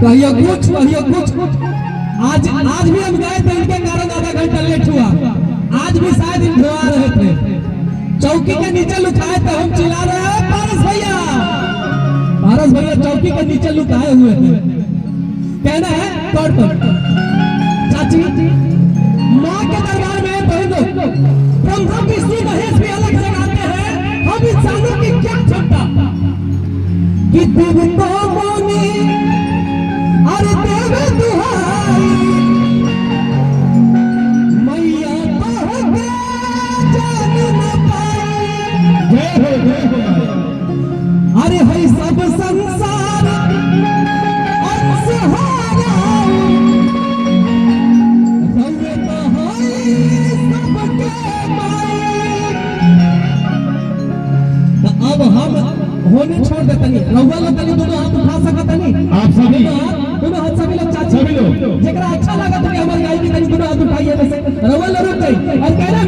कहियो कुछ आज भी हम गए थे, इनके कारण आधा घंटा लेट हुआ। आज भी शायद इन धोआ रहे थे, चौकी के नीचे लुकाए थे, हम चिल्ला रहे हैं पारस भैया चौकी के नीचे लुकाए हुए थे। कहना है कौन चाची माँ के दरबार में बहनों ब्रह्मा विष्णु महेश भी अलग जगाते हैं, हम इंसानों की क्या क्षमता कि देवता मोनी अरे देव दुहाई मैया तो जान न पाई। अरे है सब संसार अंशहारा रौवे तो है सबके माई। अब हम होने छोड़ देते नहीं, रउआ लोग तनी दोनों हाथ उठा सकत नहीं, आप सभी दोनों हाथ सभी लोग चाची सभी लोग जेकरा अच्छा लगा तो हमारी गाय की तनी दोनों हाथ उठाइए, वैसे रउआ लोग रुक गई और कहना